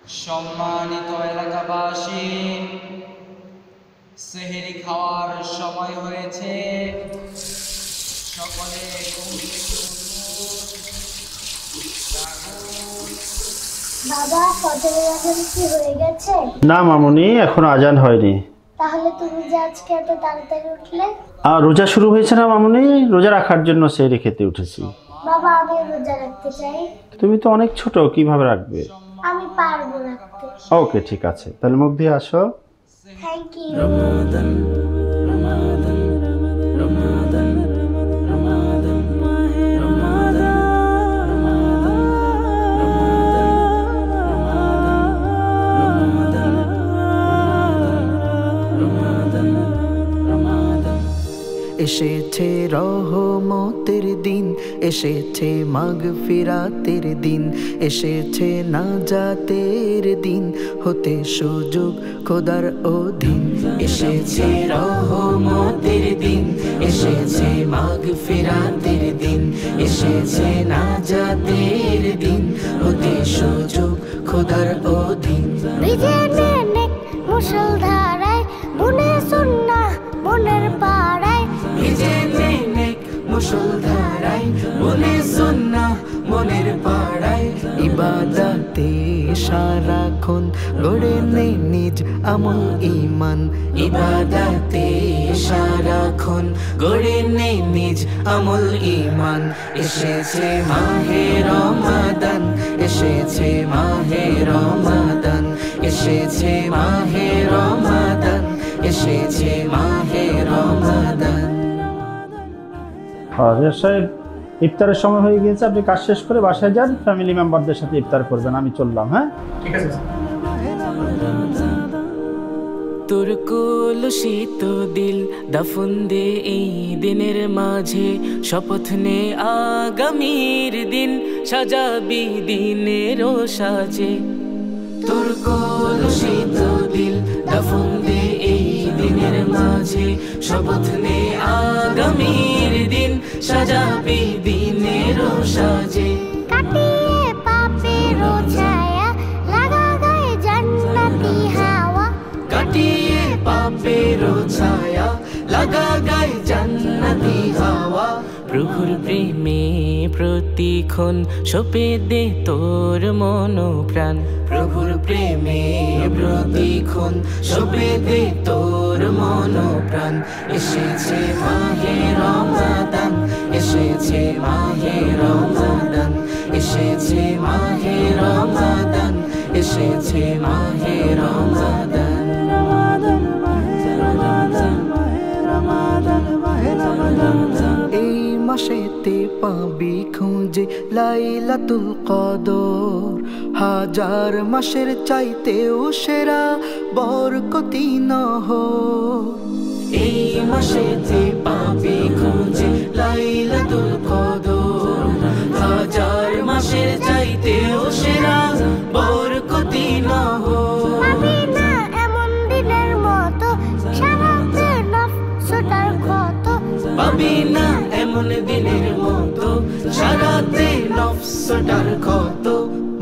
সম্মানিত এলাকাবাসী, সেহরি খাওয়ার সময় হয়েছে। সকলে বাবা, ফজরের আজান কি হয়ে গেছে? না মামুনি, এখনো আজান হয়নি। তাহলে তুমি যে আজকে এত তাড়াতাড়ি উঠলে? রোজা শুরু হয়েছে না মামুনি, রোজা রাখার জন্য সেহরি খেতে উঠেছি। বাবা, আমি রোজা রাখতে চাই। তুমি তো অনেক ছোট, কিভাবে রাখবে? আমি পারবো রাখতে। ওকে, ঠিক আছে, তাহলে মুখ দিয়ে আসো। Thank you. এসেছে রহমতের দিন, এসেছে মাগফিরাতের দিন, এসেছে নাজাতের দিন, হতে সুযোগ খোদার অধীন। এসেছে রহমতের দিন, এসেছে মাগফিরাতের দিন, এসেছে নাজাতের দিন, হতে সুযোগ খোদার অধীন। বিজেনে নেক মুষলধারায় বুনে সুন্নাহ মনের পাড়ায়। বিজেনে নেক মুষলধারায় বুনে সুন্নাহ মনের পাড়ায়। ইবাদতে সারাক্ষণ গড়ে নে নিজ আমল ঈমান, ইবাদতে সারাক্ষণ গড়ে নে নিজ আমল ঈমান। এসেছে মাহে রমাদান, এসেছে মাহে রমাদান, এসেছে মাহে রমাদান, এসেছে মাহে রমাদান। রিয়াজ সাহেব, ইফতারের সময় হয়ে গিয়েছে, আপনি কাজ শেষ করে বাসায় যান, ফ্যামিলি মেম্বারদের সাথে ইফতার করবেন, আমি চললাম। হ্যাঁ, ঠিক আছে। তোর কলুষিত দিল দাফন দে এই দিনের মাঝে, শপথ নে আগামীর দিন সাজাবি দিনের সাজে। তোর কলুষিত দিল দাফন দে এই দিনের মাঝে, শপথ নে আগামীর দিন সাজাবি দিনের সাজে। কাটিয়ে পাপের ছায়া লাগা গায়ে জান্নাতি হাওয়া। কাটিয়ে পাপের ছায়া লাগা গায়ে জান্নাতি হাওয়া। প্রভুর প্রেমে প্রতিক্ষণ সপে দে তোর মন প্রাণ, প্রভুর প্রেমে প্রতিক্ষণ সপে দে তোর মন প্রাণ। এসেছে মাহে রমাদান, এসেছে মাহে রমাদান, এসেছে মাহে রমাদান, এসেছে মাহে রমাদান। এই মাসেতে পাবি খুঁজে লাইলাতুল কদর, হাজার মাসের চাইতেও সেরা বরকতি নহর। এই মাসেতে পাবি খুঁজে লাইলাতুল কদর, হাজার মাসের চাইতেও সেরা বরকতি নহর। পাবি না এমন দিনের মতো সারাতে নফসটার ক্ষত। পাবি না এমন দিনের মতো সারাতে নফসটার ক্ষত।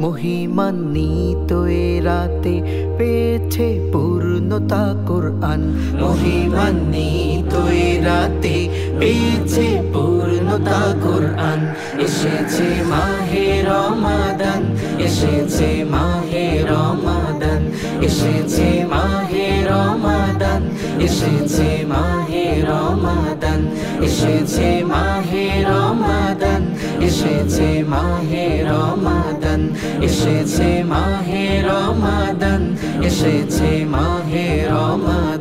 মহিমান্বিত এ রাতে পেয়েছে পূর্ণতা কোরআন, মহিমান্বিত এ রাতে পেয়েছে পূর্ণতা কোরআন। এসেছে মাহে রমাদান, এসেছে মাহে রমাদান, এসেছে মাহে রমাদান, এসেছে মাহে রমাদান, এসেছে মাহে রমাদান, এসেছে মাহে রমাদান, এসেছে মাহে রমাদান, এসেছে মাহে রমাদান।